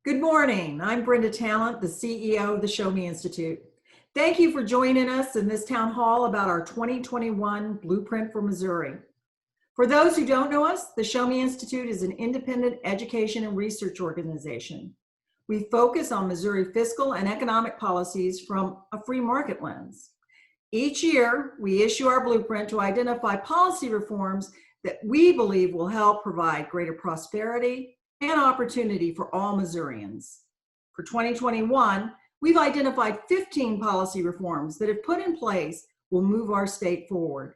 Good morning. I'm Brenda Talent, the CEO of the Show Me Institute. Thank you for joining us in this town hall about our 2021 Blueprint for Missouri. For those who don't know us, the Show Me Institute is an independent education and research organization. We focus on Missouri fiscal and economic policies from a free market lens. Each year, we issue our blueprint to identify policy reforms that we believe will help provide greater prosperity and opportunity for all Missourians. For 2021, we've identified 15 policy reforms that, if put in place, will move our state forward.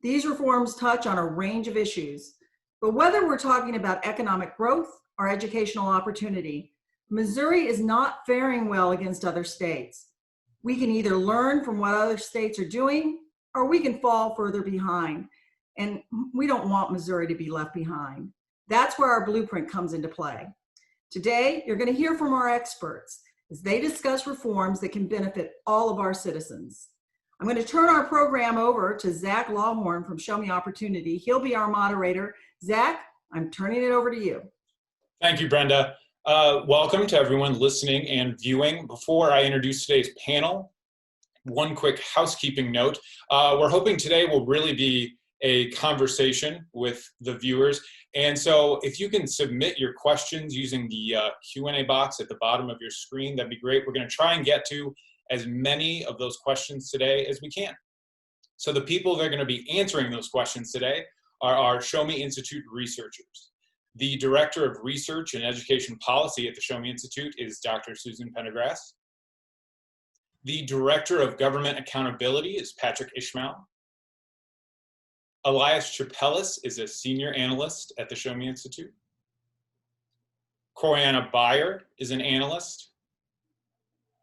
These reforms touch on a range of issues, but whether we're talking about economic growth or educational opportunity, Missouri is not faring well against other states. We can either learn from what other states are doing, or we can fall further behind, and we don't want Missouri to be left behind. That's where our blueprint comes into play. Today, you're going to hear from our experts as they discuss reforms that can benefit all of our citizens. I'm going to turn our program over to Zach Lawhorn from Show Me Opportunity. He'll be our moderator. Zach, I'm turning it over to you. Thank you, Brenda. Welcome to everyone listening and viewing. Before I introduce today's panel, one quick housekeeping note. We're hoping today will really be a conversation with the viewers. And so if you can submit your questions using the Q&A box at the bottom of your screen, that'd be great. We're going to try and get to as many of those questions today as we can. So the people that are going to be answering those questions today are our Show Me Institute researchers. The Director of Research and Education Policy at the Show Me Institute is Dr. Susan Pendergrass. The Director of Government Accountability is Patrick Ishmael. Elias Chapelis is a senior analyst at the Show Me Institute. Coriana Byer is an analyst.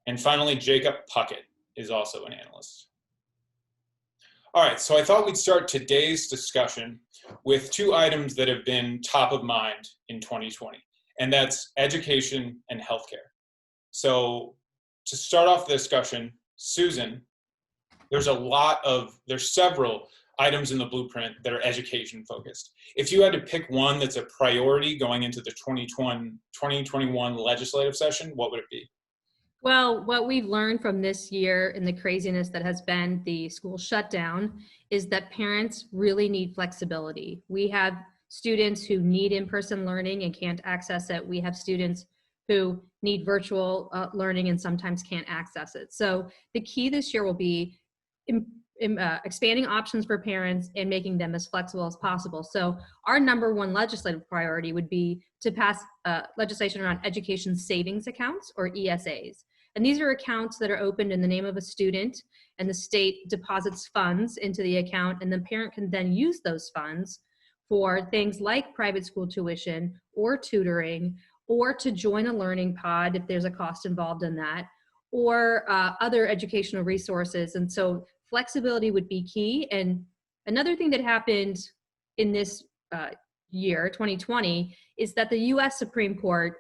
And finally, Jacob Puckett is also an analyst. All right, so I thought we'd start today's discussion with two items that have been top of mind in 2020, and that's education and healthcare. So to start off the discussion, Susan, there's several items in the blueprint that are education focused. If you had to pick one that's a priority going into the 2021 legislative session, what would it be? Well, what we've learned from this year and the craziness that has been the school shutdown is that parents really need flexibility. We have students who need in-person learning and can't access it. We have students who need virtual learning and sometimes can't access it. So the key this year will be expanding options for parents and making them as flexible as possible. So our number one legislative priority would be to pass legislation around education savings accounts, or ESAs. And these are accounts that are opened in the name of a student, and the state deposits funds into the account, and the parent can then use those funds for things like private school tuition or tutoring, or to join a learning pod if there's a cost involved in that, or other educational resources. And so flexibility would be key. And another thing that happened in this year, 2020, is that the U.S. Supreme Court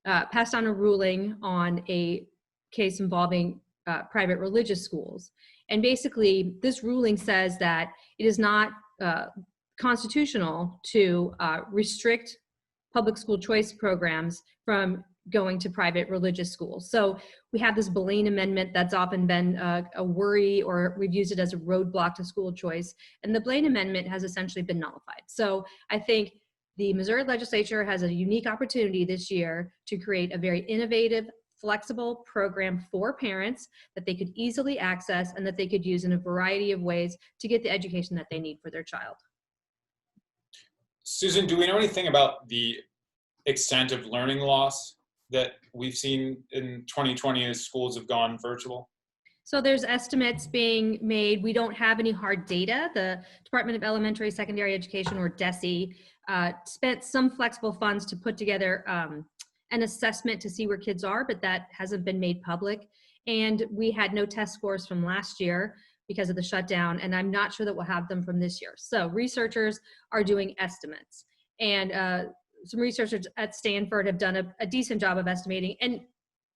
passed on a ruling on a case involving private religious schools. And basically, this ruling says that it is not constitutional to restrict public school choice programs from going to private religious schools. So we have this Blaine Amendment that's often been a worry, or we've used it as a roadblock to school choice. And the Blaine Amendment has essentially been nullified. So I think the Missouri legislature has a unique opportunity this year to create a very innovative, flexible program for parents that they could easily access and that they could use in a variety of ways to get the education that they need for their child. Susan, do we know anything about the extent of learning loss that we've seen in 2020 as schools have gone virtual? So there's estimates being made. We don't have any hard data. The Department of Elementary Secondary Education, or DESE, spent some flexible funds to put together an assessment to see where kids are, but that hasn't been made public. And we had no test scores from last year because of the shutdown, and I'm not sure that we'll have them from this year. So researchers are doing estimates, and some researchers at Stanford have done a decent job of estimating. And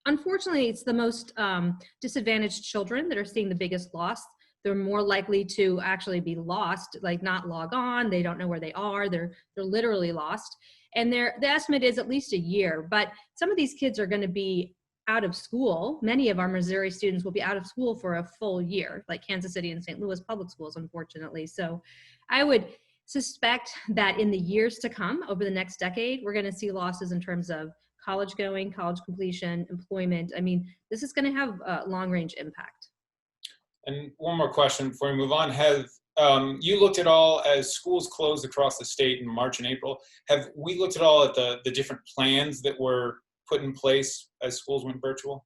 unfortunately, it's the most disadvantaged children that are seeing the biggest loss. They're more likely to actually be lost, like not log on. They don't know where they are. They're literally lost. And the estimate is at least a year, but some of these kids are going to be out of school. Many of our Missouri students will be out of school for a full year, like Kansas City and St. Louis public schools, unfortunately. So I would suspect that in the years to come, over the next decade, we're going to see losses in terms of college going, college completion, employment. I mean, this is going to have a long-range impact. And one more question before we move on. Have you looked at all, as schools closed across the state in March and April, have we looked at all at the different plans that were put in place as schools went virtual?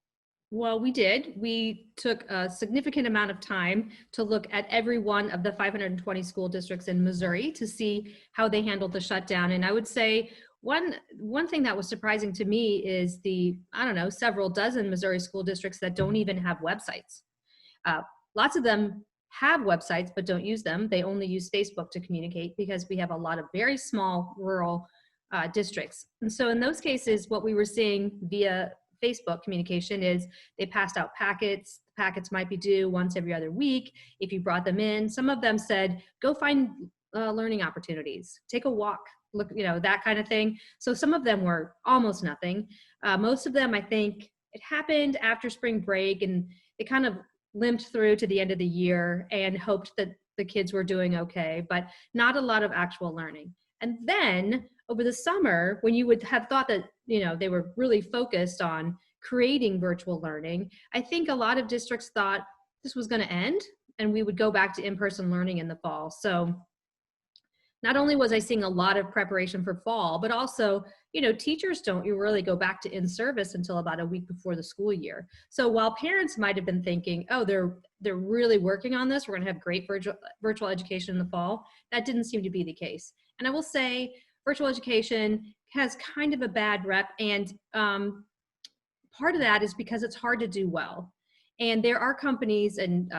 Well, we did. We took a significant amount of time to look at every one of the 520 school districts in Missouri to see how they handled the shutdown. And I would say one thing that was surprising to me is several dozen Missouri school districts that don't even have websites. Lots of them have websites but don't use them. They only use Facebook to communicate because we have a lot of very small rural districts. And so in those cases, what we were seeing via Facebook communication is they passed out packets. Packets might be due once every other week. If you brought them in, some of them said, go find learning opportunities, take a walk, look, that kind of thing. So some of them were almost nothing. Most of them, I think it happened after spring break, and they kind of limped through to the end of the year and hoped that the kids were doing okay, but not a lot of actual learning. And then over the summer, when you would have thought that, they were really focused on creating virtual learning, I think a lot of districts thought this was going to end and we would go back to in-person learning in the fall. So not only was I seeing a lot of preparation for fall, but also, teachers don't really go back to in-service until about a week before the school year. So while parents might have been thinking, oh, they're really working on this, we're going to have great virtual education in the fall, that didn't seem to be the case. And I will say virtual education has kind of a bad rep, and part of that is because it's hard to do well. And there are companies and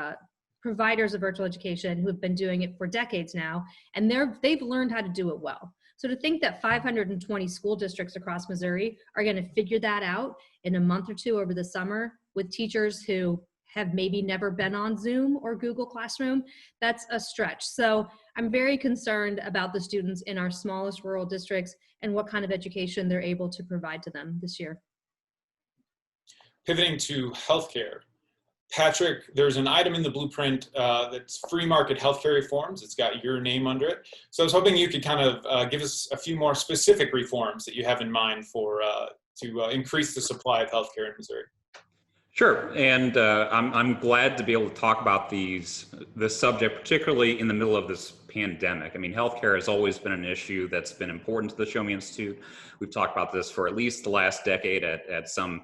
providers of virtual education who have been doing it for decades now, and they've learned how to do it well. So to think that 520 school districts across Missouri are going to figure that out in a month or two over the summer with teachers who have maybe never been on Zoom or Google Classroom, that's a stretch. So I'm very concerned about the students in our smallest rural districts and what kind of education they're able to provide to them this year. Pivoting to healthcare. Patrick, there's an item in the blueprint that's free market healthcare reforms. It's got your name under it. So I was hoping you could kind of give us a few more specific reforms that you have in mind for to increase the supply of healthcare in Missouri. Sure, and I'm glad to be able to talk about this subject, particularly in the middle of this pandemic. I mean, healthcare has always been an issue that's been important to the Show Me Institute. We've talked about this for at least the last decade at some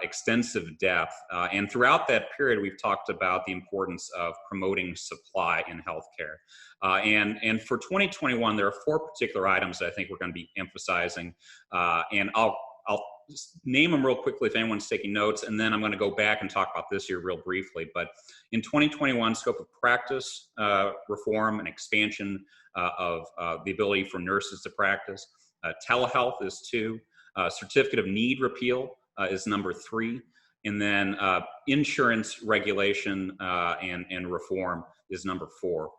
extensive depth. And throughout that period, we've talked about the importance of promoting supply in healthcare. And for 2021, there are 4 particular items that I think we're going to be emphasizing. And I'll just name them real quickly if anyone's taking notes, and then I'm going to go back and talk about this year real briefly. But in 2021, scope of practice reform and expansion of the ability for nurses to practice. Telehealth is 2. Certificate of need repeal is number 3. And then insurance regulation and reform is number 4.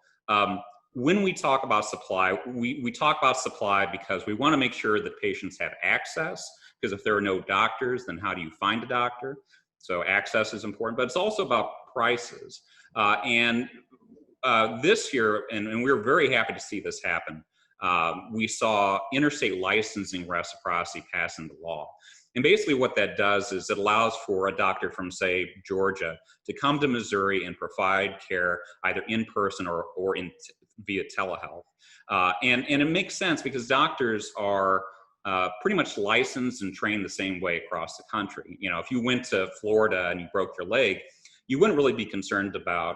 When we talk about supply, we talk about supply because we want to make sure that patients have access, because if there are no doctors, then how do you find a doctor? So access is important, but it's also about prices. This year, and we're very happy to see this happen, we saw interstate licensing reciprocity pass into law. And basically what that does is it allows for a doctor from, say, Georgia to come to Missouri and provide care either in person or via telehealth. And it makes sense because doctors are pretty much licensed and trained the same way across the country. If you went to Florida and you broke your leg, you wouldn't really be concerned about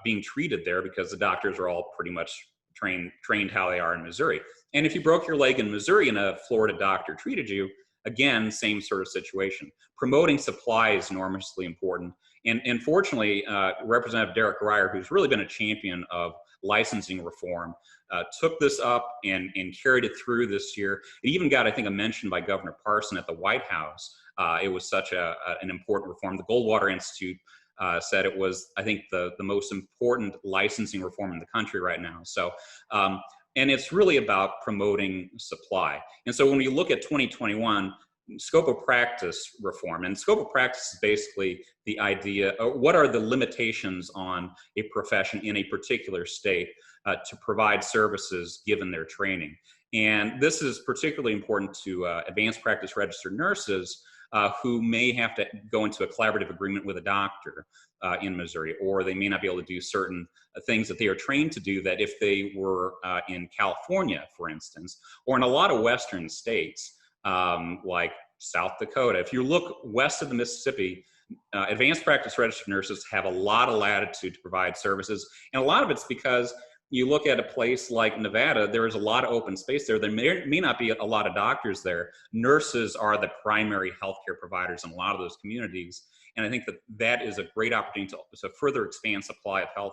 being treated there because the doctors are all pretty much trained how they are in Missouri. And if you broke your leg in Missouri and a Florida doctor treated you, again, same sort of situation. Promoting supply is enormously important. And fortunately, Representative Derek Grier, who's really been a champion of licensing reform, took this up and carried it through this year. It even got, I think, a mention by Governor Parson at the White House. It was such an important reform. The Goldwater Institute said it was, I think, the most important licensing reform in the country right now. So And it's really about promoting supply. And so when we look at 2021, scope of practice reform, and scope of practice is basically the idea of what are the limitations on a profession in a particular state to provide services given their training. And this is particularly important to advanced practice registered nurses who may have to go into a collaborative agreement with a doctor in Missouri, or they may not be able to do certain things that they are trained to do that if they were in California, for instance, or in a lot of Western states, like South Dakota. If you look west of the Mississippi, advanced practice registered nurses have a lot of latitude to provide services. And a lot of it's because you look at a place like Nevada, there is a lot of open space there. There may not be a lot of doctors there. Nurses are the primary healthcare providers in a lot of those communities. And I think that that is a great opportunity to further expand supply of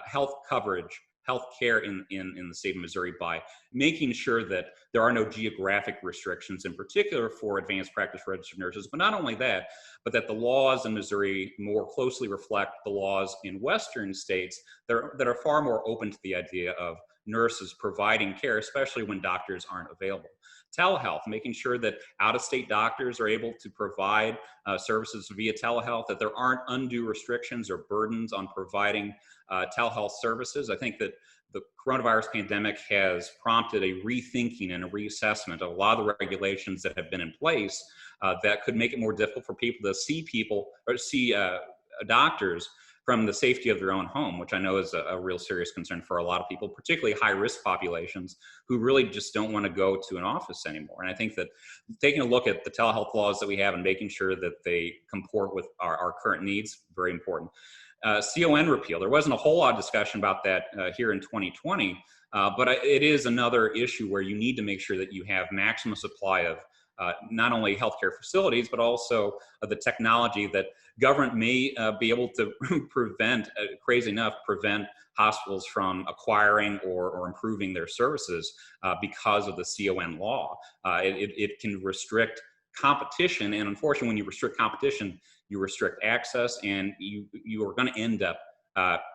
health coverage, health care in the state of Missouri by making sure that there are no geographic restrictions, in particular for advanced practice registered nurses. But not only that, but that the laws in Missouri more closely reflect the laws in Western states that are far more open to the idea of nurses providing care, especially when doctors aren't available. Telehealth, making sure that out-of-state doctors are able to provide services via telehealth, that there aren't undue restrictions or burdens on providing telehealth services. I think that the coronavirus pandemic has prompted a rethinking and a reassessment of a lot of the regulations that have been in place that could make it more difficult for people to see doctors from the safety of their own home, which I know is a real serious concern for a lot of people, particularly high-risk populations who really just don't want to go to an office anymore. And I think that taking a look at the telehealth laws that we have and making sure that they comport with our current needs, very important. CON repeal, there wasn't a whole lot of discussion about that here in 2020, but it is another issue where you need to make sure that you have maximum supply of not only healthcare facilities, but also the technology that government may be able to prevent, crazy enough, prevent hospitals from acquiring or improving their services because of the CON law. It can restrict competition, and unfortunately, when you restrict competition, you restrict access, and you are going to end up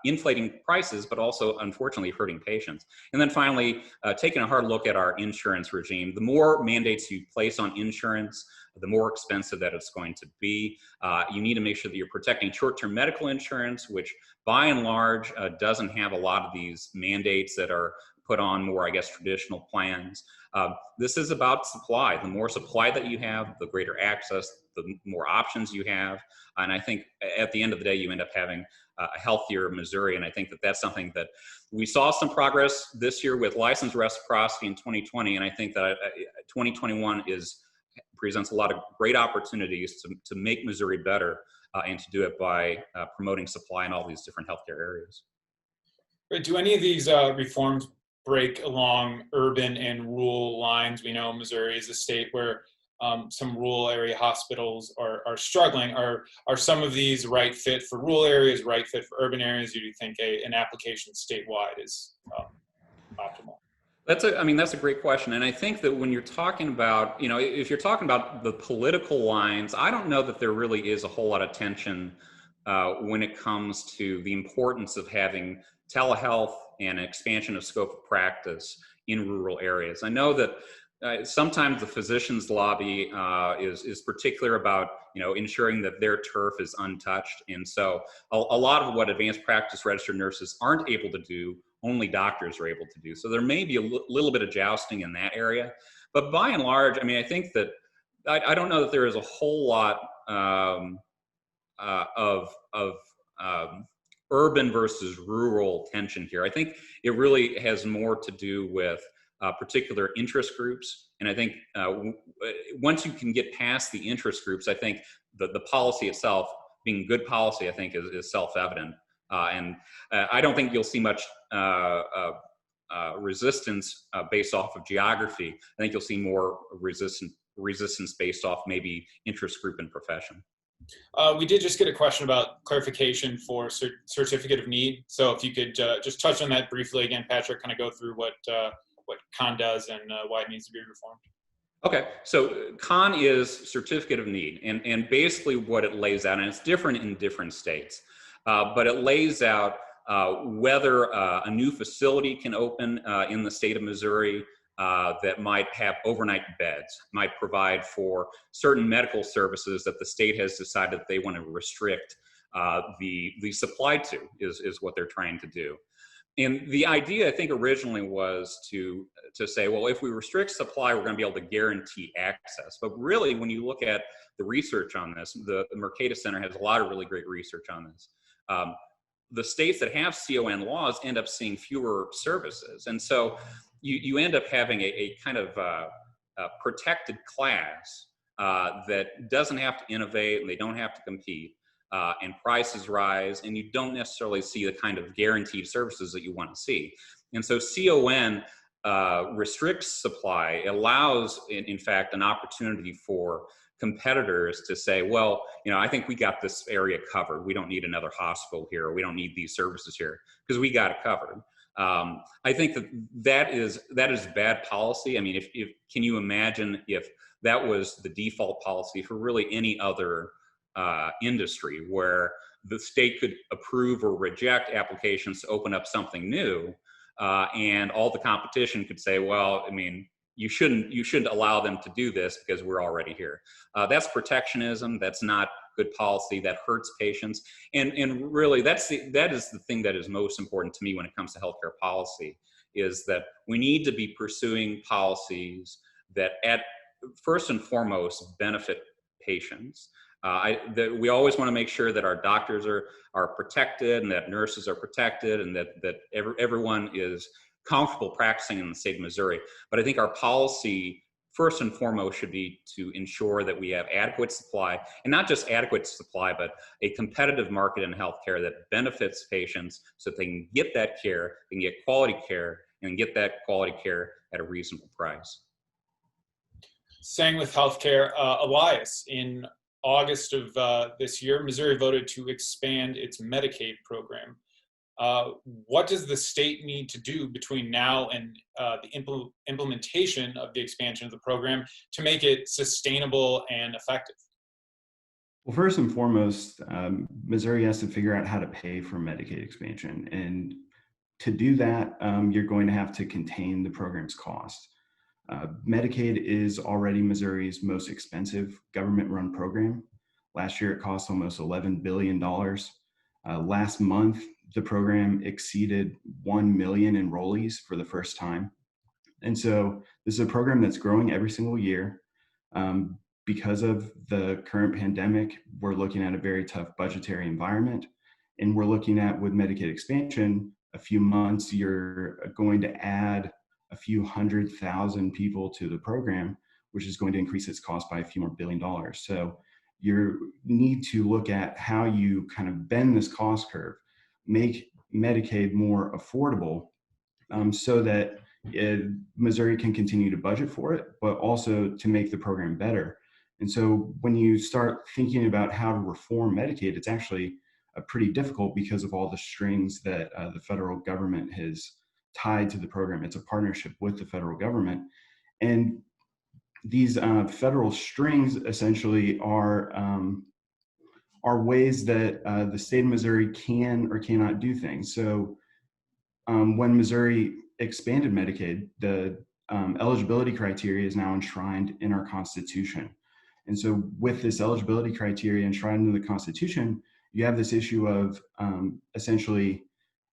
inflating prices, but also unfortunately hurting patients. And then finally, taking a hard look at our insurance regime. The more mandates you place on insurance, the more expensive that it's going to be. You need to make sure that you're protecting short-term medical insurance, which by and large doesn't have a lot of these mandates that are put on more, I guess, traditional plans. This is about supply. The more supply that you have, the greater access, the more options you have. And I think at the end of the day, you end up having a healthier Missouri. And I think that that's something that we saw some progress this year with licensed reciprocity in 2020. And I think that 2021 presents a lot of great opportunities to make Missouri better and to do it by promoting supply in all these different healthcare areas. Do any of these reforms break along urban and rural lines? We know Missouri is a state where some rural area hospitals are struggling. Are some of these right fit for rural areas, right fit for urban areas? Or do you think an application statewide is optimal? That's a great question. And I think that when you're talking about, if you're talking about the political lines, I don't know that there really is a whole lot of tension when it comes to the importance of having telehealth and expansion of scope of practice in rural areas. I know that sometimes the physicians lobby is particular about ensuring that their turf is untouched, and so a lot of what advanced practice registered nurses aren't able to do, only doctors are able to do. So there may be a little bit of jousting in that area, but by and large, I think that I don't know that there is a whole lot of urban versus rural tension here. I think it really has more to do with particular interest groups. And I think once you can get past the interest groups, I think the policy itself, being good policy, I think is self-evident. And I don't think you'll see much resistance based off of geography. I think you'll see more resistance based off maybe interest group and profession. We did just get a question about clarification for certificate of need. So if you could just touch on that briefly again, Patrick, kind of go through what CON does and why it needs to be reformed. Okay, so CON is certificate of need, and basically what it lays out, and it's different in different states, but it lays out whether a new facility can open in the state of Missouri that might have overnight beds, might provide for certain medical services that the state has decided that they want to restrict the supply to, is what they're trying to do. And the idea, I think, originally was to say, well, if we restrict supply, we're going to be able to guarantee access. But really, when you look at the research on this, the Mercatus Center has a lot of really great research on this. The states that have CON laws end up seeing fewer services. And so you end up having a kind of a protected class that doesn't have to innovate and they don't have to compete. And prices rise, and you don't necessarily see the kind of guaranteed services that you want to see. And so CON restricts supply, allows, in fact, an opportunity for competitors to say, well, I think we got this area covered. We don't need another hospital here. Or we don't need these services here because we got it covered. I think that is bad policy. I mean, if can you imagine if that was the default policy for really any other industry, where the state could approve or reject applications to open up something new, and all the competition could say, well, I mean, you shouldn't allow them to do this because we're already here. That's protectionism. That's not good policy. That hurts patients. And really, that is the thing that is most important to me when it comes to healthcare policy, is that we need to be pursuing policies that first and foremost benefit patients. That we always want to make sure that our doctors are protected, and that nurses are protected, and that everyone is comfortable practicing in the state of Missouri. But I think our policy, first and foremost, should be to ensure that we have adequate supply, and not just adequate supply, but a competitive market in healthcare that benefits patients so that they can get that care, they can get quality care, and get that quality care at a reasonable price. Staying with healthcare, Elias, in August of this year, Missouri voted to expand its Medicaid program. What does the state need to do between now and the implementation of the expansion of the program to make it sustainable and effective? Well, first and foremost, Missouri has to figure out how to pay for Medicaid expansion. And to do that, you're going to have to contain the program's cost. Medicaid is already Missouri's most expensive government-run program. Last year, it cost almost $11 billion. Last month, the program exceeded 1 million enrollees for the first time. And so this is a program that's growing every single year. Because of the current pandemic, we're looking at a very tough budgetary environment. And we're looking at, with Medicaid expansion, a few months, you're going to add a few 100,000 people to the program, which is going to increase its cost by a few more $1 billion. So you need to look at how you kind of bend this cost curve, make Medicaid more affordable, so that Missouri can continue to budget for it, but also to make the program better. And so when you start thinking about how to reform Medicaid, it's actually pretty difficult because of all the strings that the federal government has tied to the program. It's a partnership with the federal government. And these federal strings essentially are ways that the state of Missouri can or cannot do things. So when Missouri expanded Medicaid, the eligibility criteria is now enshrined in our Constitution. And so with this eligibility criteria enshrined in the Constitution, you have this issue of essentially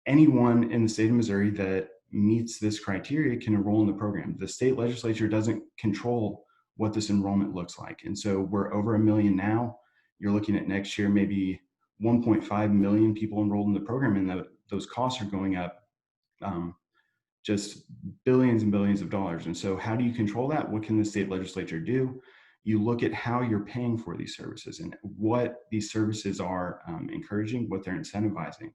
anyone in the state of Missouri that meets this criteria can enroll in the program. The state legislature doesn't control what this enrollment looks like. And so we're over 1 million now. You're looking at next year, maybe 1.5 million people enrolled in the program, and those costs are going up just billions and billions of dollars. And so how do you control that? What can the state legislature do? You look at how you're paying for these services and what these services are encouraging, what they're incentivizing.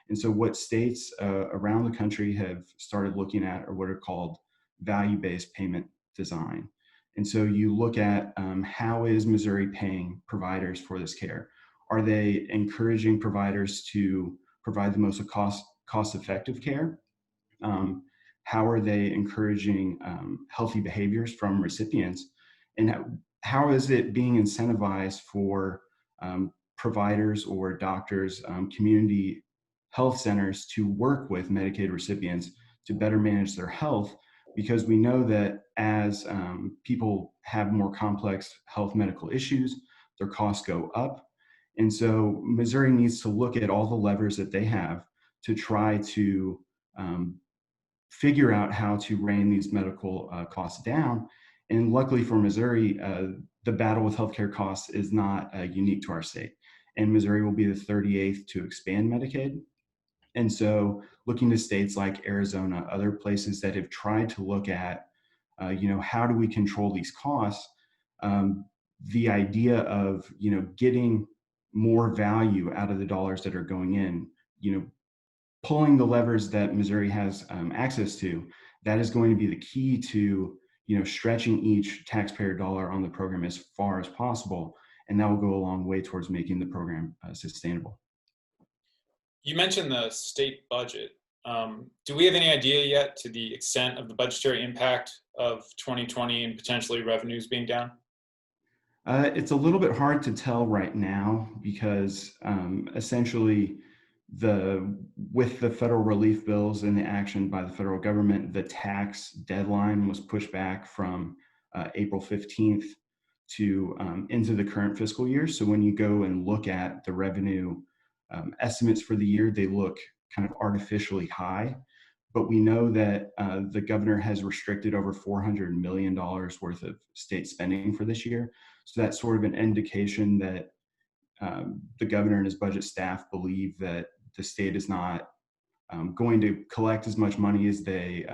And so what states around the country have started looking at are what are called value-based payment design. And so you look at how is Missouri paying providers for this care? Are they encouraging providers to provide the most cost-effective care? How are they encouraging healthy behaviors from recipients? And how is it being incentivized for providers or doctors, community health centers to work with Medicaid recipients to better manage their health, because we know that as people have more complex health medical issues, their costs go up. And so Missouri needs to look at all the levers that they have to try to figure out how to rein these medical costs down. And luckily for Missouri, the battle with healthcare costs is not unique to our state. And Missouri will be the 38th to expand Medicaid. And so looking to states like Arizona, other places that have tried to look at, how do we control these costs? The idea of, getting more value out of the dollars that are going in, pulling the levers that Missouri has access to, that is going to be the key to, stretching each taxpayer dollar on the program as far as possible. And that will go a long way towards making the program sustainable. You mentioned the state budget. Do we have any idea yet to the extent of the budgetary impact of 2020 and potentially revenues being down? It's a little bit hard to tell right now because essentially with the federal relief bills and the action by the federal government, the tax deadline was pushed back from April 15th to into the current fiscal year. So when you go and look at the revenue estimates for the year, they look kind of artificially high. But we know that the governor has restricted over $400 million worth of state spending for this year. So that's sort of an indication that the governor and his budget staff believe that the state is not going to collect as much money as they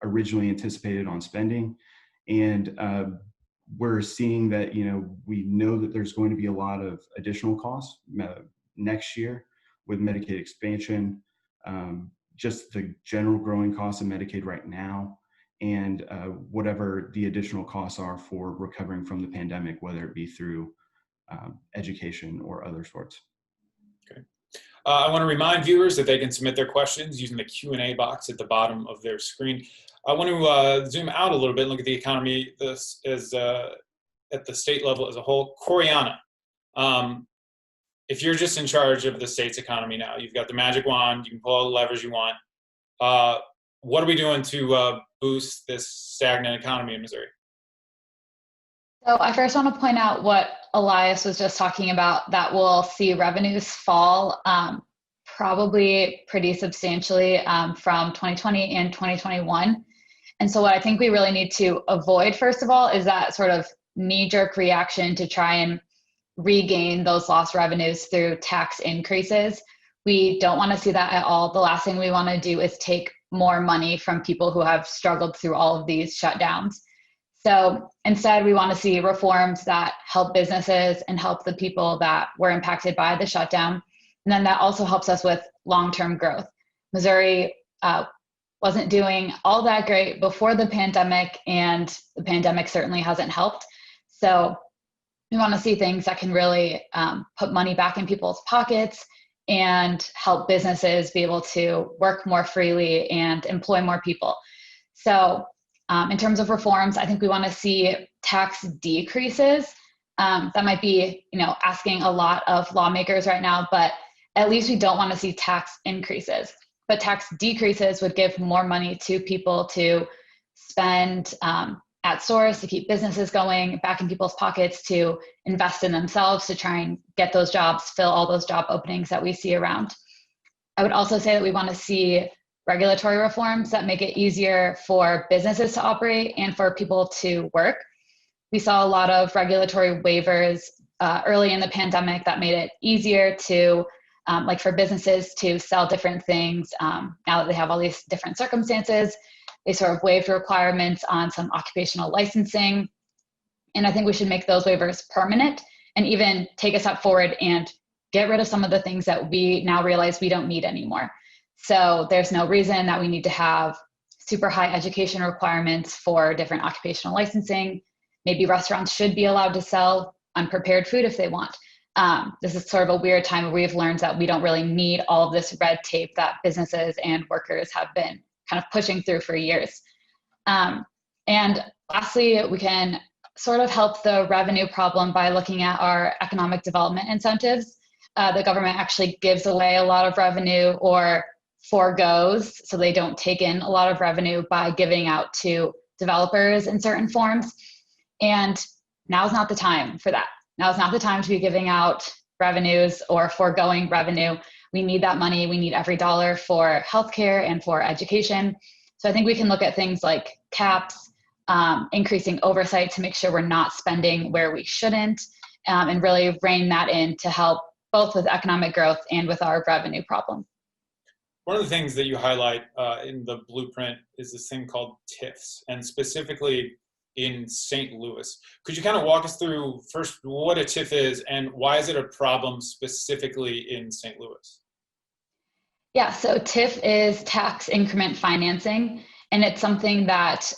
originally anticipated on spending. And we're seeing that, we know that there's going to be a lot of additional costs next year with Medicaid expansion, just the general growing costs of Medicaid right now, and whatever the additional costs are for recovering from the pandemic, whether it be through education or other sorts. Okay. I want to remind viewers that they can submit their questions using the Q&A box at the bottom of their screen. I want to zoom out a little bit and look at the economy at the state level as a whole. Coriana, if you're just in charge of the state's economy now, you've got the magic wand, you can pull all the levers you want. What are we doing to boost this stagnant economy in Missouri? So I first want to point out what Elias was just talking about, that we'll see revenues fall probably pretty substantially from 2020 and 2021. And so what I think we really need to avoid, first of all, is that sort of knee-jerk reaction to try and regain those lost revenues through tax increases. We don't want to see that at all. The last thing we want to do is take more money from people who have struggled through all of these shutdowns. So instead, we want to see reforms that help businesses and help the people that were impacted by the shutdown. And then that also helps us with long-term growth. Missouri wasn't doing all that great before the pandemic, and the pandemic certainly hasn't helped. So we want to see things that can really put money back in people's pockets and help businesses be able to work more freely and employ more people. So in terms of reforms, I think we want to see tax decreases. That might be, asking a lot of lawmakers right now, but at least we don't want to see tax increases. But tax decreases would give more money to people to spend at source, to keep businesses going, back in people's pockets, to invest in themselves, to try and get those jobs, fill all those job openings that we see around. I would also say that we want to see regulatory reforms that make it easier for businesses to operate and for people to work. We saw a lot of regulatory waivers early in the pandemic that made it easier to, like for businesses to sell different things. Now that they have all these different circumstances, they sort of waived requirements on some occupational licensing. And I think we should make those waivers permanent and even take a step forward and get rid of some of the things that we now realize we don't need anymore. So there's no reason that we need to have super high education requirements for different occupational licensing. Maybe restaurants should be allowed to sell unprepared food if they want. This is sort of a weird time where we've learned that we don't really need all of this red tape that businesses and workers have been kind of pushing through for years. And lastly, we can sort of help the revenue problem by looking at our economic development incentives. the government actually gives away a lot of revenue or forgoes, so they don't take in a lot of revenue by giving out to developers in certain forms. And now's not the time for that. Now's not the time to be giving out revenues or foregoing revenue. We need that money. We need every dollar for healthcare and for education. So I think we can look at things like caps, increasing oversight to make sure we're not spending where we shouldn't, and really rein that in to help both with economic growth and with our revenue problem. One of the things that you highlight in the blueprint is this thing called TIFs, and specifically in St. Louis. Could you kind of walk us through first what a TIF is and why is it a problem specifically in St. Louis? Yeah, so TIF is tax increment financing, and it's something that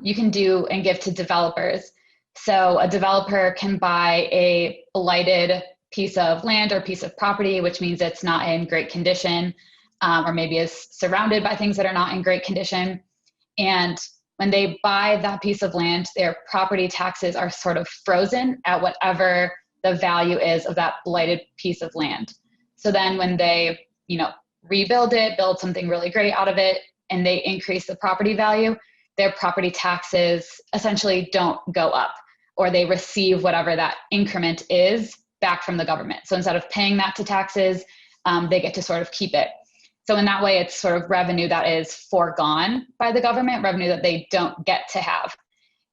you can do and give to developers. So a developer can buy a blighted piece of land or piece of property, which means it's not in great condition, or maybe is surrounded by things that are not in great condition. And when they buy that piece of land, their property taxes are sort of frozen at whatever the value is of that blighted piece of land. So then when they, rebuild it, build something really great out of it, and they increase the property value, their property taxes essentially don't go up, or they receive whatever that increment is back from the government. So instead of paying that to taxes, they get to sort of keep it. So in that way, it's sort of revenue that is foregone by the government, revenue that they don't get to have.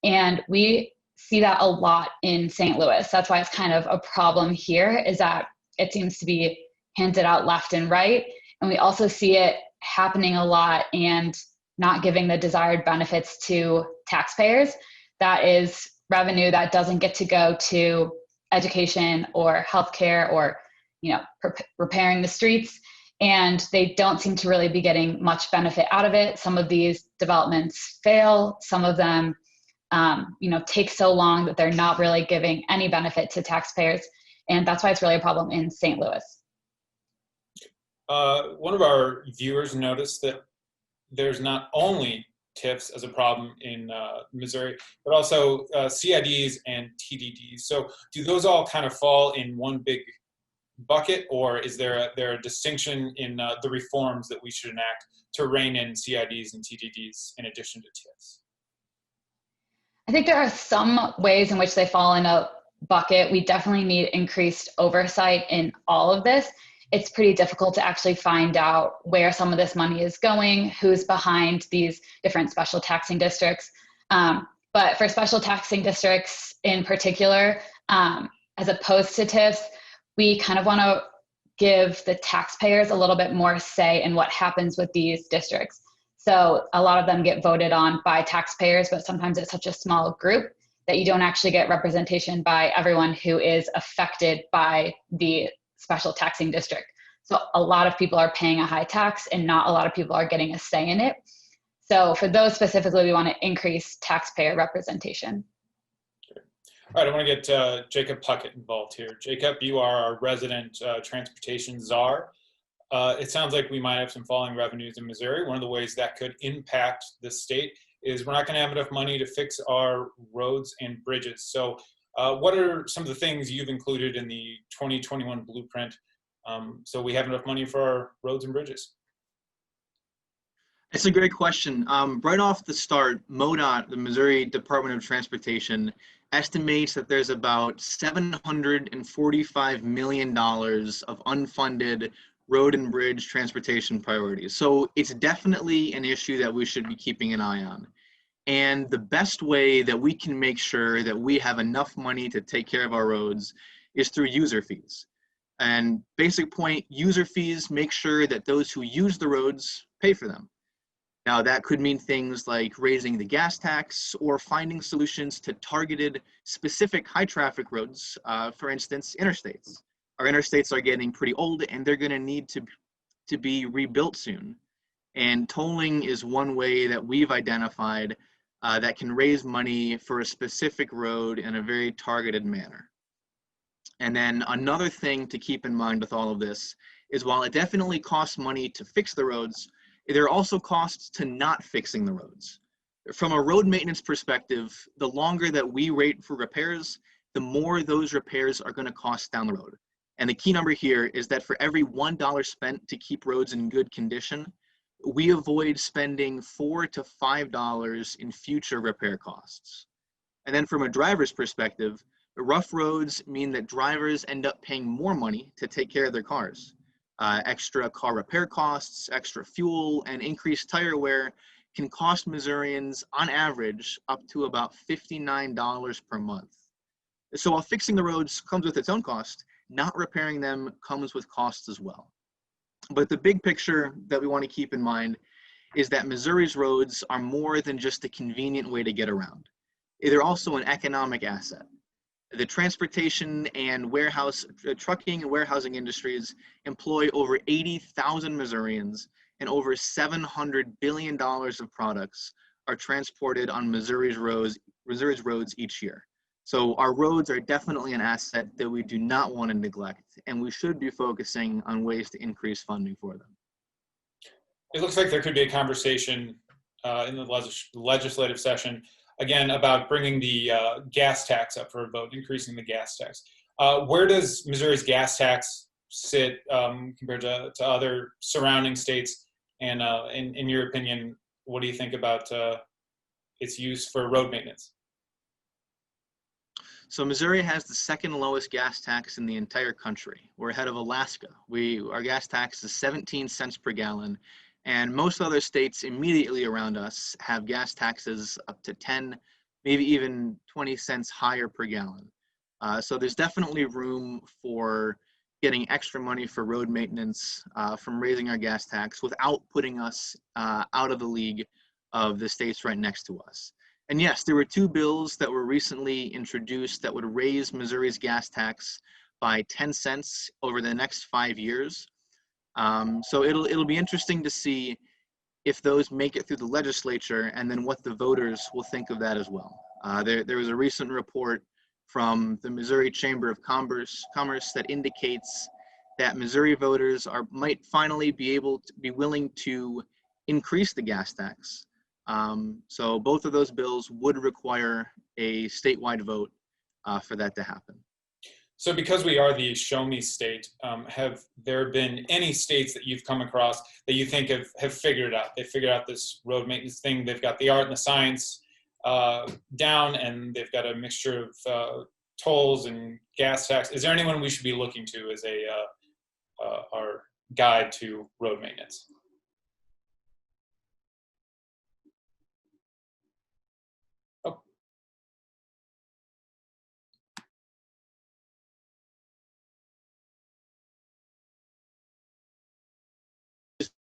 And we see that a lot in St. Louis. That's why it's kind of a problem here, is that it seems to be handed out left and right. And we also see it happening a lot and not giving the desired benefits to taxpayers. That is revenue that doesn't get to go to education or healthcare or, repairing the streets. And they don't seem to really be getting much benefit out of it. Some of these developments fail. Some of them, take so long that they're not really giving any benefit to taxpayers. And that's why it's really a problem in St. Louis. One of our viewers noticed that there's not only TIFs as a problem in Missouri, but also CIDs and TDDs. So do those all kind of fall in one big bucket, or is there a distinction in the reforms that we should enact to rein in CIDs and TDDs in addition to TIFs? I think there are some ways in which they fall in a bucket. We definitely need increased oversight in all of this. It's pretty difficult to actually find out where some of this money is going, who's behind these different special taxing districts. But for special taxing districts in particular, as opposed to TIFs, we kind of want to give the taxpayers a little bit more say in what happens with these districts. So a lot of them get voted on by taxpayers, but sometimes it's such a small group that you don't actually get representation by everyone who is affected by the special taxing district. So a lot of people are paying a high tax and not a lot of people are getting a say in it. So for those specifically, we want to increase taxpayer representation. All right, I want to get Jacob Puckett involved here. Jacob, you are our resident transportation czar. It sounds like we might have some falling revenues in Missouri. One of the ways that could impact the state is we're not going to have enough money to fix our roads and bridges. So what are some of the things you've included in the 2021 blueprint so we have enough money for our roads and bridges? It's a great question. Right off the start, MoDOT, the Missouri Department of Transportation, estimates that there's about $745 million of unfunded road and bridge transportation priorities. So it's definitely an issue that we should be keeping an eye on. And the best way that we can make sure that we have enough money to take care of our roads is through user fees. And basic point, user fees make sure that those who use the roads pay for them. Now that could mean things like raising the gas tax or finding solutions to targeted specific high traffic roads, for instance, interstates. Our interstates are getting pretty old and they're gonna need to be rebuilt soon. And tolling is one way that we've identified that can raise money for a specific road in a very targeted manner. And then another thing to keep in mind with all of this is while it definitely costs money to fix the roads, there are also costs to not fixing the roads. From a road maintenance perspective, the longer that we wait for repairs, the more those repairs are going to cost down the road. And the key number here is that for every $1 spent to keep roads in good condition, we avoid spending $4 to $5 in future repair costs. And then from a driver's perspective, the rough roads mean that drivers end up paying more money to take care of their cars. Extra car repair costs, extra fuel, and increased tire wear can cost Missourians on average up to about $59 per month. So while fixing the roads comes with its own cost, not repairing them comes with costs as well. But the big picture that we want to keep in mind is that Missouri's roads are more than just a convenient way to get around. They're also an economic asset. The transportation and trucking and warehousing industries employ over 80,000 Missourians, and over $700 billion of products are transported on Missouri's roads each year. So our roads are definitely an asset that we do not want to neglect, and we should be focusing on ways to increase funding for them. It looks like there could be a conversation in the legislative session, again, about bringing the gas tax up for a vote, increasing the gas tax. Where does Missouri's gas tax sit compared to other surrounding states? And in your opinion, what do you think about its use for road maintenance? So Missouri has the second lowest gas tax in the entire country. We're ahead of Alaska. Our gas tax is 17 cents per gallon, and most other states immediately around us have gas taxes up to 10, maybe even 20 cents higher per gallon. So there's definitely room for getting extra money for road maintenance from raising our gas tax without putting us out of the league of the states right next to us. And yes, there were two bills that were recently introduced that would raise Missouri's gas tax by 10 cents over the next 5 years. So it'll be interesting to see if those make it through the legislature, and then what the voters will think of that as well. There was a recent report from the Missouri Chamber of Commerce that indicates that Missouri voters might finally be willing to increase the gas tax. So both of those bills would require a statewide vote for that to happen. So because we are the show me state, have there been any states that you've come across that you think have figured it out? They figured out this road maintenance thing. They've got the art and the science down, and they've got a mixture of tolls and gas tax. Is there anyone we should be looking to as our guide to road maintenance?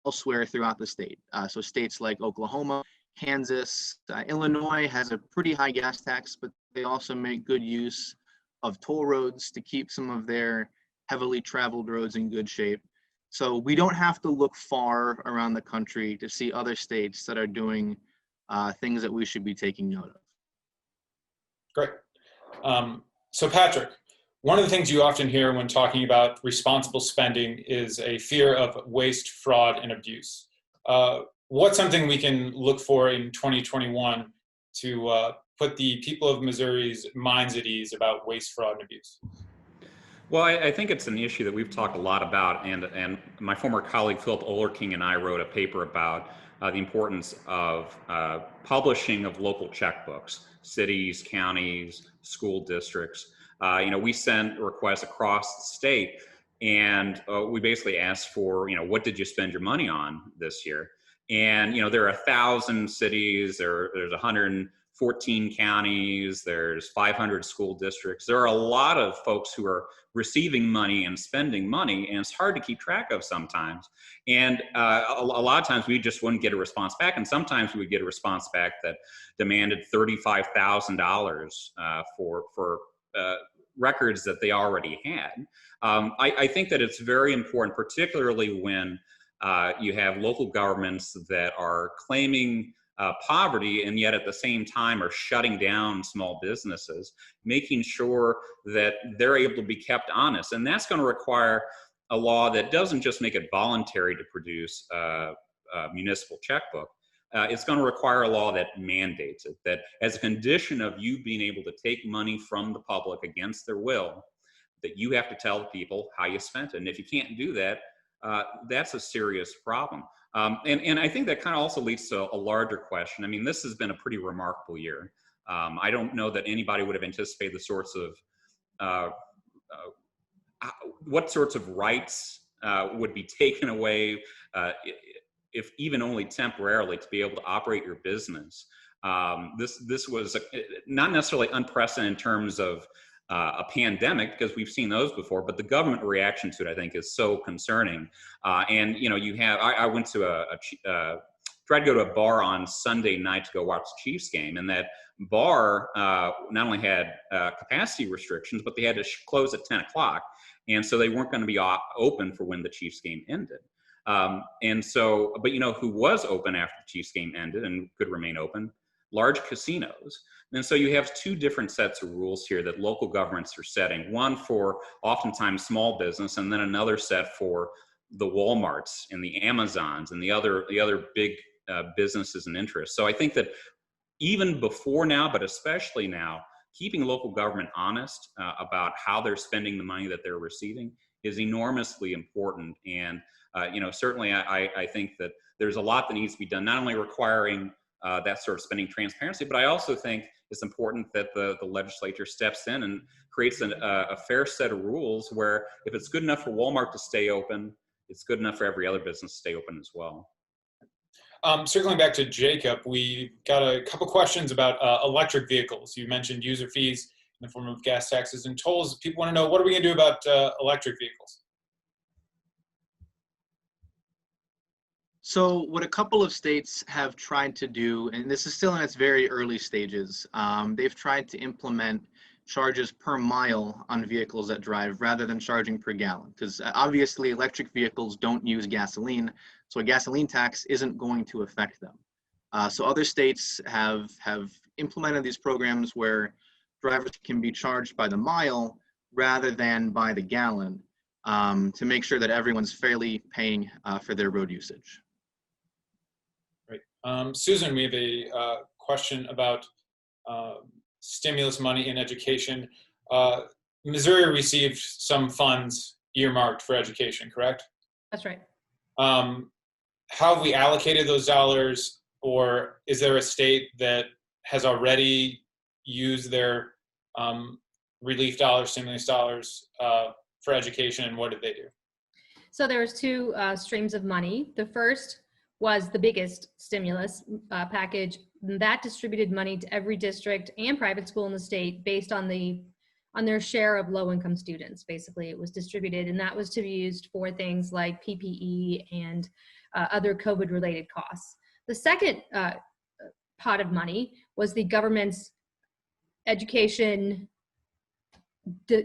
Elsewhere throughout the state. So states like Oklahoma, Kansas, Illinois has a pretty high gas tax, but they also make good use of toll roads to keep some of their heavily traveled roads in good shape. So we don't have to look far around the country to see other states that are doing things that we should be taking note of. Great. So Patrick, one of the things you often hear when talking about responsible spending is a fear of waste, fraud, and abuse. What's something we can look for in 2021 to put the people of Missouri's minds at ease about waste, fraud, and abuse? Well, I think it's an issue that we've talked a lot about, and my former colleague Philip Olerking and I wrote a paper about the importance of publishing of local checkbooks, cities, counties, school districts. We sent requests across the state, and we basically asked for, what did you spend your money on this year? And, there are 1,000 cities, there's 114 counties, there's 500 school districts. There are a lot of folks who are receiving money and spending money, and it's hard to keep track of sometimes. And a lot of times we just wouldn't get a response back, and sometimes we would get a response back that demanded $35,000 for records that they already had. I think that it's very important, particularly when you have local governments that are claiming poverty and yet at the same time are shutting down small businesses, making sure that they're able to be kept honest. And that's going to require a law that doesn't just make it voluntary to produce a municipal checkbook. It's going to require a law that mandates it, that as a condition of you being able to take money from the public against their will, that you have to tell the people how you spent it. And if you can't do that, that's a serious problem. And I think that kind of also leads to a larger question. I mean, this has been a pretty remarkable year. I don't know that anybody would have anticipated the sorts of what sorts of rights would be taken away, if even only temporarily, to be able to operate your business. This was not necessarily unprecedented in terms of a pandemic, because we've seen those before, but the government reaction to it, I think, is so concerning. And you know, you have I went to tried to go to a bar on Sunday night to go watch the Chiefs game, and that bar not only had capacity restrictions, but they had to close at 10 o'clock. And so they weren't going to be open for when the Chiefs game ended. And so, but you know who was open after the Chiefs game ended and could remain open? Large casinos. And so you have two different sets of rules here that local governments are setting. One for oftentimes small business, and then another set for the Walmarts and the Amazons and the other big businesses and interests. So I think that even before now, but especially now, keeping local government honest about how they're spending the money that they're receiving is enormously important. And you know, certainly I think that there's a lot that needs to be done, not only requiring that sort of spending transparency, but I also think it's important that the legislature steps in and creates a fair set of rules where if it's good enough for Walmart to stay open, it's good enough for every other business to stay open as well. Circling back to Jacob, we got a couple questions about electric vehicles. You mentioned user fees in the form of gas taxes and tolls. People want to know, what are we going to do about electric vehicles? So what a couple of states have tried to do, and this is still in its very early stages, they've tried to implement charges per mile on vehicles that drive rather than charging per gallon, because obviously electric vehicles don't use gasoline, so a gasoline tax isn't going to affect them. So other states have implemented these programs where drivers can be charged by the mile rather than by the gallon, to make sure that everyone's fairly paying for their road usage. Right. Susan, we have a question about stimulus money in education. Missouri received some funds earmarked for education, correct? That's right. How have we allocated those dollars, or is there a state that has already used their relief dollars, stimulus dollars for education, and what did they do? So there was two streams of money. The first was the biggest stimulus package that distributed money to every district and private school in the state based on their share of low-income students. Basically, it was distributed, and that was to be used for things like PPE and other COVID-related costs. The second pot of money was the government's education, the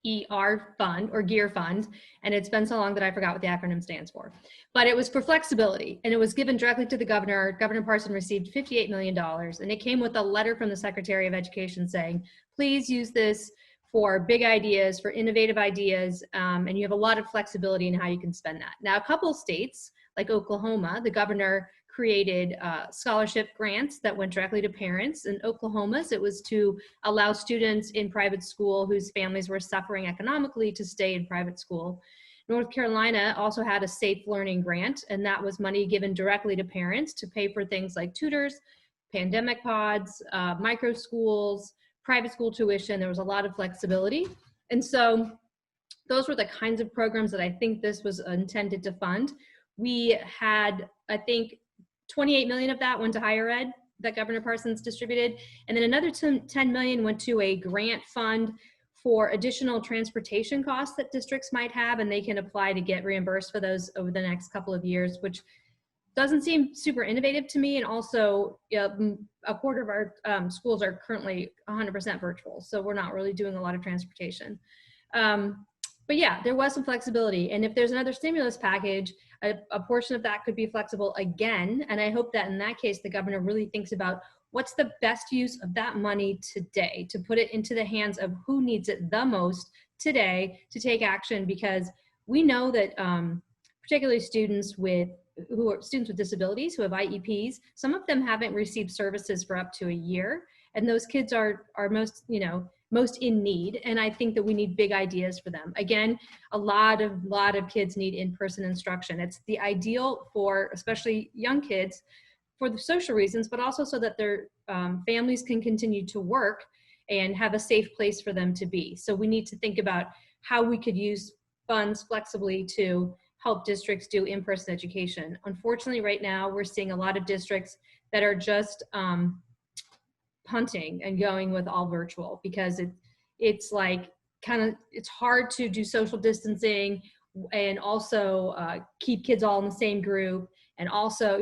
GER fund, or GEAR fund, and it's been so long that I forgot what the acronym stands for. But it was for flexibility, and it was given directly to the governor. Governor Parson received $58 million, and it came with a letter from the Secretary of Education saying, please use this for big ideas, for innovative ideas, and you have a lot of flexibility in how you can spend that. Now, a couple of states, like Oklahoma, the governor created scholarship grants that went directly to parents. In Oklahoma's, it was to allow students in private school whose families were suffering economically to stay in private school. North Carolina also had a Safe Learning Grant, and that was money given directly to parents to pay for things like tutors, pandemic pods, micro schools, private school tuition. There was a lot of flexibility. And so those were the kinds of programs that I think this was intended to fund. We had, I think, 28 million of that went to higher ed that Governor Parsons distributed. And then another 10 million went to a grant fund for additional transportation costs that districts might have, and they can apply to get reimbursed for those over the next couple of years, which doesn't seem super innovative to me. And also a quarter of our schools are currently 100% virtual, so we're not really doing a lot of transportation. But yeah, there was some flexibility. And if there's another stimulus package, a portion of that could be flexible again. And I hope that in that case, the governor really thinks about what's the best use of that money today, to put it into the hands of who needs it the most today to take action, because we know that particularly students with disabilities who have IEPs, some of them haven't received services for up to a year. And those kids are most, most in need. And I think that we need big ideas for them. Again, a lot of kids need in-person instruction. It's the ideal for especially young kids for the social reasons, but also so that their families can continue to work and have a safe place for them to be. So we need to think about how we could use funds flexibly to help districts do in-person education. Unfortunately, right now, we're seeing a lot of districts that are just punting and going with all virtual because it's like it's hard to do social distancing and also keep kids all in the same group. And also,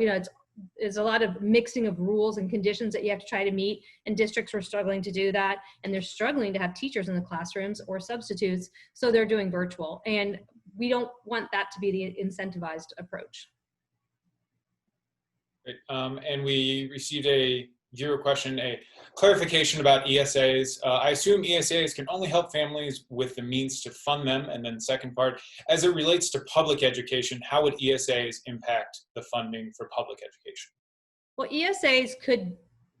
there's a lot of mixing of rules and conditions that you have to try to meet, and districts are struggling to do that, and they're struggling to have teachers in the classrooms or substitutes, so they're doing virtual, and we don't want that to be the incentivized approach. Great. And we received a viewer question, a clarification about ESAs. I assume ESAs can only help families with the means to fund them. And then second part, as it relates to public education, how would ESAs impact the funding for public education? Well, ESAs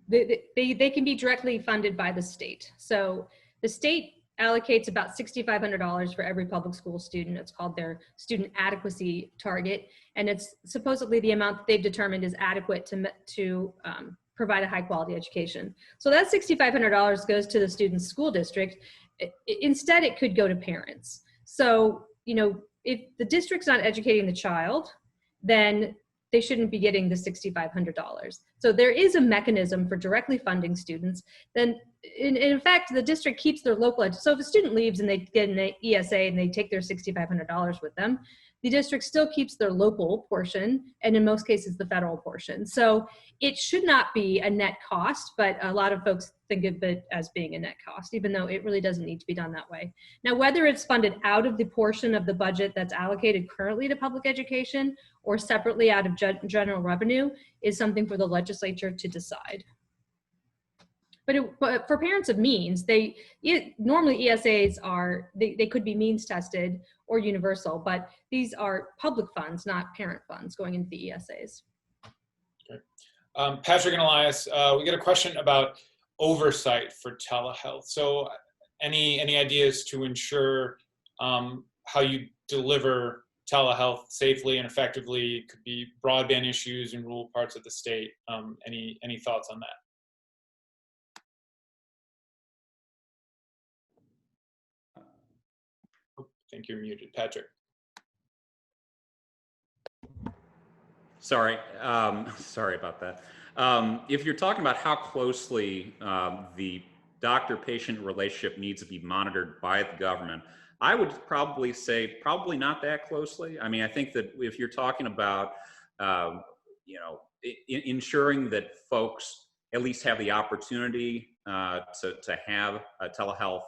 they can be directly funded by the state. So the state allocates about $6,500 for every public school student. It's called their student adequacy target. And it's supposedly the amount that they've determined is adequate to provide a high quality education. So that $6,500 goes to the student's school district. Instead, it could go to parents. So, if the district's not educating the child, then they shouldn't be getting the $6,500. So there is a mechanism for directly funding students. Then, in fact, the district keeps their local, so if a student leaves and they get an ESA and they take their $6,500 with them, the district still keeps their local portion, and in most cases, the federal portion. So it should not be a net cost, but a lot of folks think of it as being a net cost, even though it really doesn't need to be done that way. Now, whether it's funded out of the portion of the budget that's allocated currently to public education or separately out of general revenue is something for the legislature to decide. But for parents of means, normally ESAs they could be means tested or universal, but these are public funds, not parent funds going into the ESAs. Okay. Patrick and Elias, we get a question about oversight for telehealth. So any ideas to ensure how you deliver telehealth safely and effectively? It could be broadband issues in rural parts of the state. Any thoughts on that? I think you're muted, Patrick. Sorry, sorry about that. If you're talking about how closely the doctor-patient relationship needs to be monitored by the government, I would probably say probably not that closely. I mean, I think that if you're talking about, ensuring that folks at least have the opportunity to have a telehealth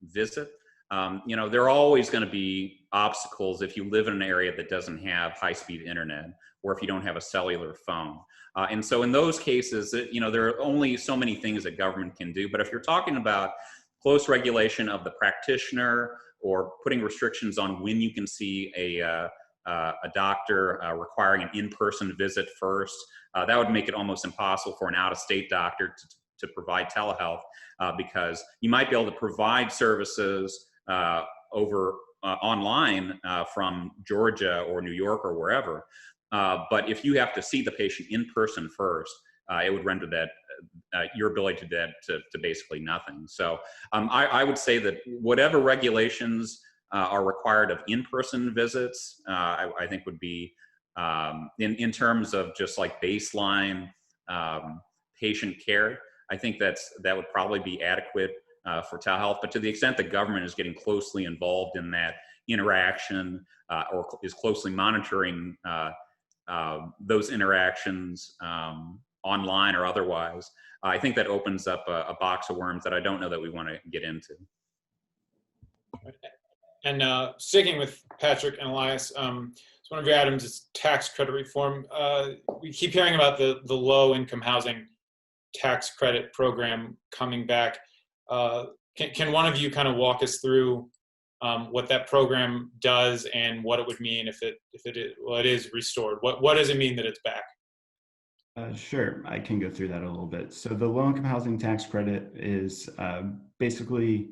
visit, there are always going to be obstacles if you live in an area that doesn't have high-speed internet, or if you don't have a cellular phone. And so in those cases, there are only so many things that government can do. But if you're talking about close regulation of the practitioner or putting restrictions on when you can see a doctor requiring an in-person visit first, that would make it almost impossible for an out-of-state doctor to provide telehealth because you might be able to provide services over online from Georgia or New York or wherever. But if you have to see the patient in person first, it would render that your ability to do that to basically nothing. So I would say that whatever regulations are required of in-person visits, I think would be in terms of just like baseline patient care. I think that would probably be adequate for telehealth. But to the extent the government is getting closely involved in that interaction or is closely monitoring those interactions online or otherwise, I think that opens up a box of worms that I don't know that we want to get into. And sticking with Patrick and Elias, so one of your items is tax credit reform. We keep hearing about the low-income housing tax credit program coming back. Can one of you kind of walk us through what that program does and what it would mean if it is restored? What does it mean that it's back? Sure, I can go through that a little bit. So the low-income housing tax credit is basically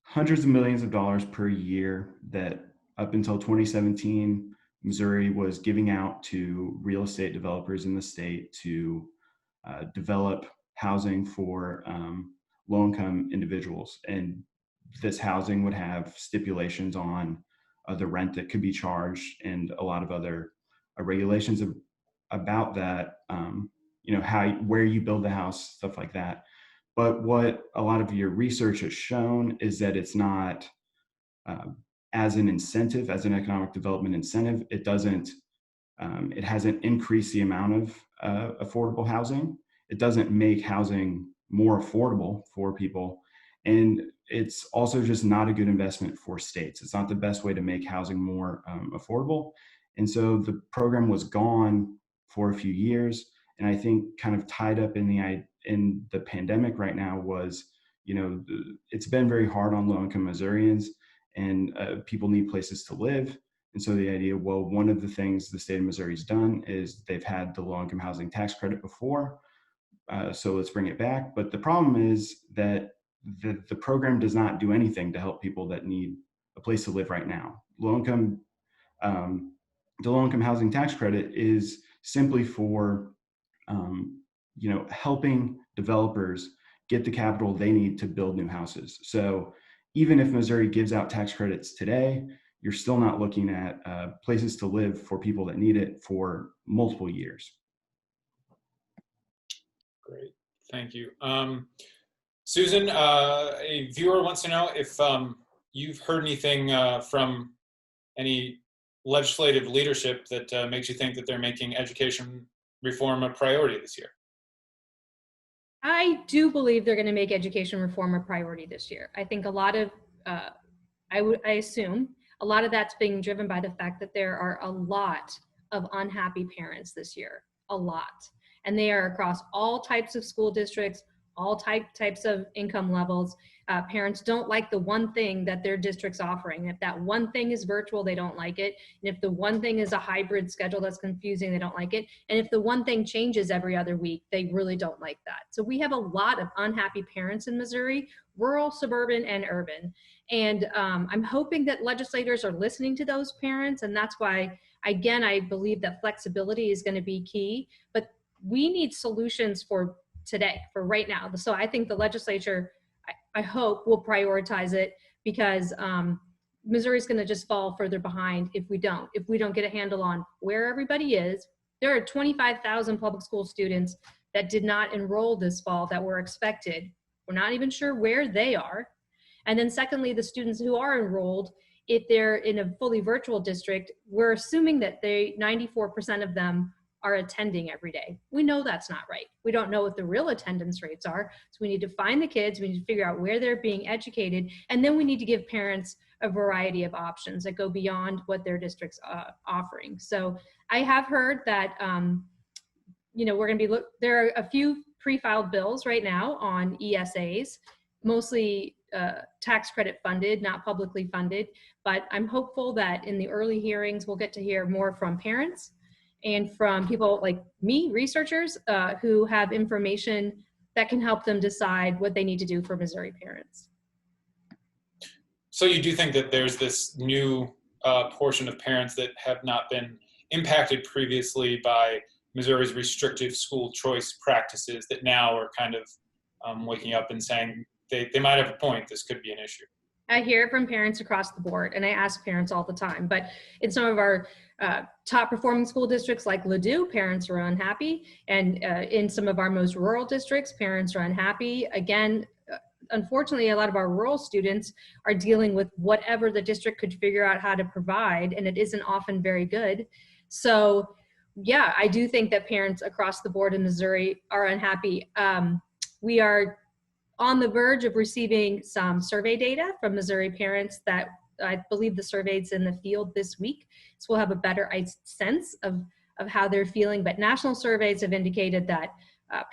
hundreds of millions of dollars per year that up until 2017, Missouri was giving out to real estate developers in the state to develop housing for low-income individuals. And this housing would have stipulations on the rent that could be charged and a lot of other regulations about that, how where you build the house, stuff like that. But what a lot of your research has shown is that it's not uh, as an incentive, as an economic development incentive. It hasn't increased the amount of affordable housing. It doesn't make housing more affordable for people. And it's also just not a good investment for states. It's not the best way to make housing more affordable. And so the program was gone for a few years. And I think kind of tied up in the pandemic right now was, it's been very hard on low income Missourians, and people need places to live. And so the idea, well, one of the things the state of Missouri's done is they've had the low-income housing tax credit before, so let's bring it back. But the problem is that the program does not do anything to help people that need a place to live right now. Um, the low-income housing tax credit is simply for, helping developers get the capital they need to build new houses. So even if Missouri gives out tax credits today, you're still not looking at places to live for people that need it for multiple years. Great, thank you. Susan, a viewer wants to know if you've heard anything from any legislative leadership that makes you think that they're making education reform a priority this year. I do believe they're going to make education reform a priority this year. I think a lot of, I assume, a lot of that's being driven by the fact that there are a lot of unhappy parents this year, a lot. And they are across all types of school districts, all types of income levels. Parents don't like the one thing that their district's offering. If that one thing is virtual, they don't like it. And if the one thing is a hybrid schedule that's confusing, they don't like it. And if the one thing changes every other week, they really don't like that. So we have a lot of unhappy parents in Missouri, rural, suburban, and urban. And I'm hoping that legislators are listening to those parents. And that's why, again, I believe that flexibility is going to be key. But we need solutions for today, for right now. So I think the legislature, I hope, will prioritize it, because Missouri's going to just fall further behind if we don't get a handle on where everybody is. There are 25,000 public school students that did not enroll this fall that were expected. We're not even sure where they are. And then secondly, the students who are enrolled, if they're in a fully virtual district, we're assuming that 94% of them are attending every day. We know that's not right. We don't know what the real attendance rates are. So we need to find the kids, we need to figure out where they're being educated, and then we need to give parents a variety of options that go beyond what their district's offering. So I have heard that, we're gonna be, there are a few pre-filed bills right now on ESAs, mostly tax credit funded, not publicly funded, but I'm hopeful that in the early hearings, we'll get to hear more from parents and from people like me, researchers, who have information that can help them decide what they need to do for Missouri parents. So you do think that there's this new portion of parents that have not been impacted previously by Missouri's restrictive school choice practices that now are kind of waking up and saying they might have a point, this could be an issue? I hear it from parents across the board, and I ask parents all the time. But in some of our top performing school districts like Ladue, parents are unhappy. And in some of our most rural districts, parents are unhappy. Again, unfortunately, a lot of our rural students are dealing with whatever the district could figure out how to provide, and it isn't often very good. So yeah, I do think that parents across the board in Missouri are unhappy. We are on the verge of receiving some survey data from Missouri parents that I believe the survey's in the field this week. So we'll have a better sense of how they're feeling. But national surveys have indicated that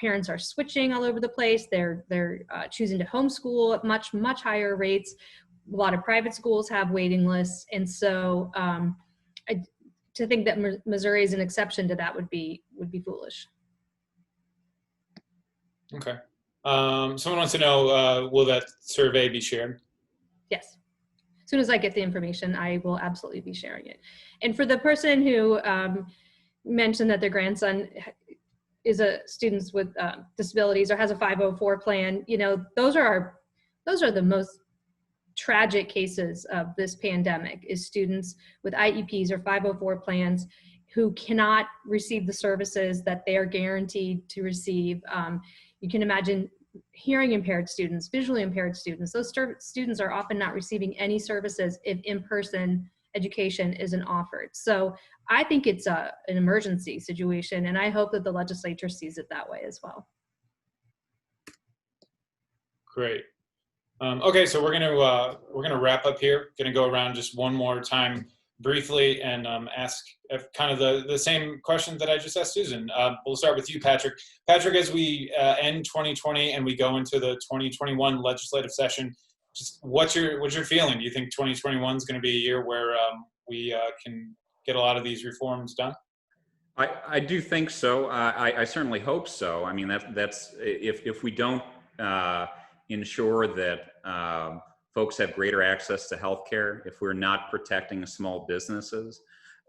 parents are switching all over the place. They're choosing to homeschool at much higher rates. A lot of private schools have waiting lists. And so to think that Missouri is an exception to that would be foolish. Okay. Someone wants to know, will that survey be shared? Yes. As soon as I get the information, I will absolutely be sharing it. And for the person who mentioned that their grandson is a student with disabilities or has a 504 plan, you know, those are the most tragic cases of this pandemic, is students with IEPs or 504 plans who cannot receive the services that they are guaranteed to receive. You can imagine hearing impaired students, visually impaired students. Those students are often not receiving any services if in-person education isn't offered. So I think it's an emergency situation, and I hope that the legislature sees it that way as well. Great. Okay, so we're gonna wrap up here. Gonna go around just one more time briefly and ask kind of the same question that I just asked Susan. We'll start with you, Patrick. Patrick, as we end 2020 and we go into the 2021 legislative session, just what's your feeling? Do you think 2021 is going to be a year where we can get a lot of these reforms done? I do think so. I certainly hope so. I mean, that's if we don't ensure that folks have greater access to healthcare, if we're not protecting small businesses.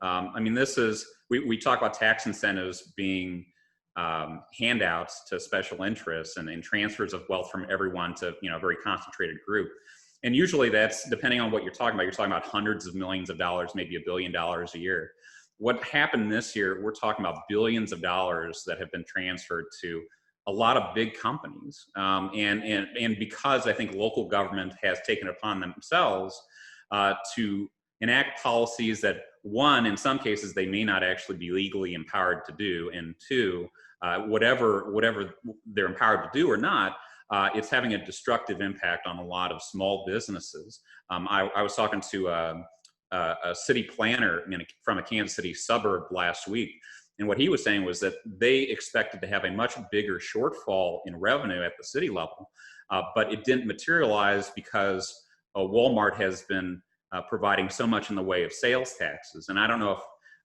I mean, we talk about tax incentives being handouts to special interests and transfers of wealth from everyone to, you know, a very concentrated group. And usually that's, depending on what you're talking about hundreds of millions of dollars, maybe $1 billion a year. What happened this year, we're talking about billions of dollars that have been transferred to a lot of big companies. And because I think local government has taken it upon themselves to enact policies that, one, in some cases, they may not actually be legally empowered to do, and two, whatever they're empowered to do or not, it's having a destructive impact on a lot of small businesses. I was talking to a city planner from a Kansas City suburb last week, and what he was saying was that they expected to have a much bigger shortfall in revenue at the city level, but it didn't materialize because Walmart has been providing so much in the way of sales taxes. And I don't know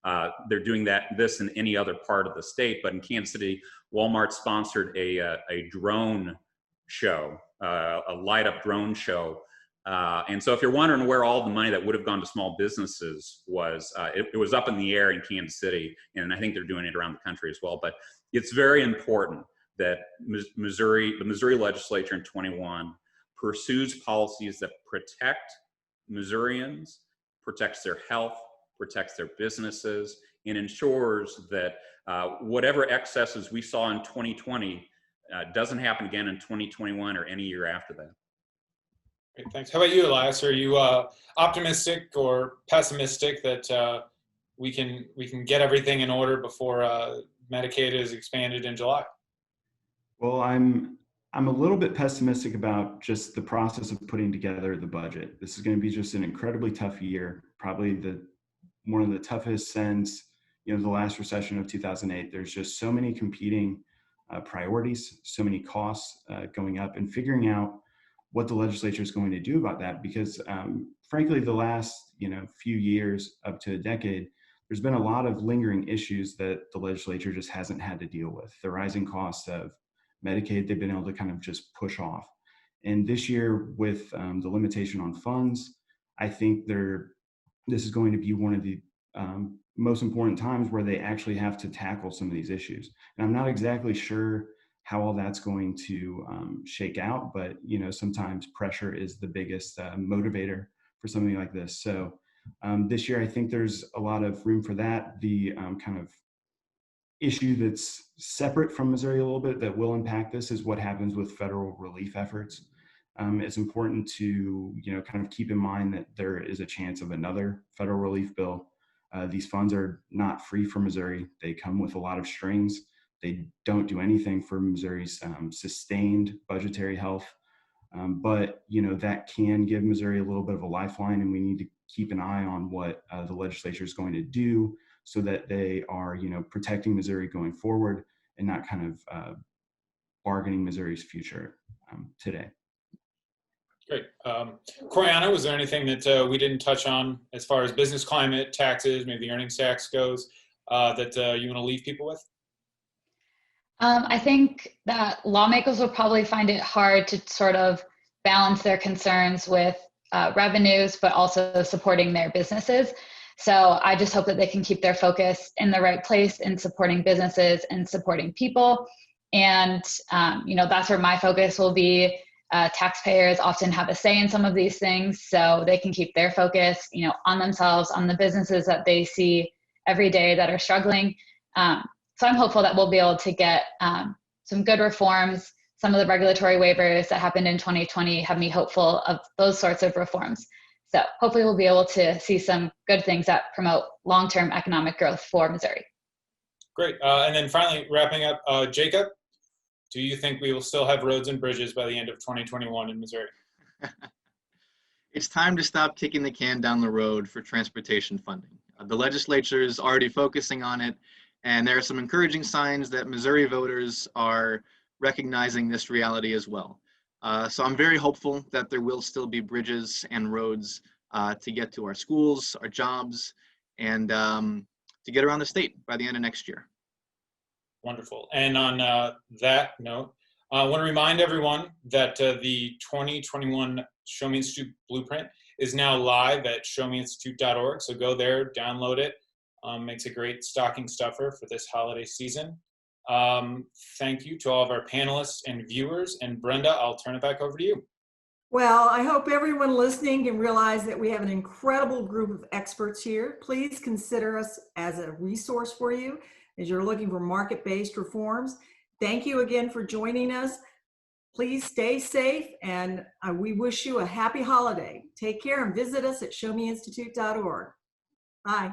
if they're doing this in any other part of the state, but in Kansas City, Walmart sponsored a drone show, a light up drone show. And so if you're wondering where all the money that would have gone to small businesses was, it was up in the air in Kansas City, and I think they're doing it around the country as well. But it's very important that the Missouri legislature in 21 pursues policies that protect Missourians, protects their health, protects their businesses, and ensures that whatever excesses we saw in 2020 doesn't happen again in 2021 or any year after that. Great, thanks. How about you, Elias? Are you optimistic or pessimistic that we can get everything in order before Medicaid is expanded in July? Well, I'm a little bit pessimistic about just the process of putting together the budget. This is going to be just an incredibly tough year, probably one of the toughest since, you know, the last recession of 2008. There's just so many competing priorities, so many costs going up, and figuring out what the legislature is going to do about that. Because frankly, the last few years, up to a decade, there's been a lot of lingering issues that the legislature just hasn't had to deal with. The rising costs of Medicaid, they've been able to kind of just push off. And this year, with the limitation on funds, I think this is going to be one of the most important times where they actually have to tackle some of these issues. And I'm not exactly sure how all that's going to shake out, but sometimes pressure is the biggest motivator for something like this. So this year, I think there's a lot of room for that. The kind of issue that's separate from Missouri a little bit that will impact this is what happens with federal relief efforts. It's important to kind of keep in mind that there is a chance of another federal relief bill. These funds are not free for Missouri. They come with a lot of strings. They don't do anything for Missouri's sustained budgetary health, but that can give Missouri a little bit of a lifeline, and we need to keep an eye on what the legislature is going to do so that they are protecting Missouri going forward and not kind of bargaining Missouri's future today. Great. Coriana, was there anything that we didn't touch on as far as business climate, taxes, maybe the earnings tax goes, that you want to leave people with? I think that lawmakers will probably find it hard to sort of balance their concerns with revenues, but also supporting their businesses. So I just hope that they can keep their focus in the right place in supporting businesses and supporting people. And, that's where my focus will be. Taxpayers often have a say in some of these things, so they can keep their focus, on themselves, on the businesses that they see every day that are struggling. So I'm hopeful that we'll be able to get some good reforms. Some of the regulatory waivers that happened in 2020 have me hopeful of those sorts of reforms. So hopefully we'll be able to see some good things that promote long-term economic growth for Missouri. Great. And then finally, wrapping up, Jacob, do you think we will still have roads and bridges by the end of 2021 in Missouri? It's time to stop kicking the can down the road for transportation funding. The legislature is already focusing on it, and there are some encouraging signs that Missouri voters are recognizing this reality as well. So I'm very hopeful that there will still be bridges and roads to get to our schools, our jobs, and to get around the state by the end of next year. Wonderful. And on that note, I want to remind everyone that the 2021 Show Me Institute Blueprint is now live at showmeinstitute.org. So go there, download it. Makes a great stocking stuffer for this holiday season. Thank you to all of our panelists and viewers. And Brenda, I'll turn it back over to you. Well, I hope everyone listening can realize that we have an incredible group of experts here. Please consider us as a resource for you as you're looking for market-based reforms. Thank you again for joining us. Please stay safe, and we wish you a happy holiday. Take care and visit us at showmeinstitute.org. Bye.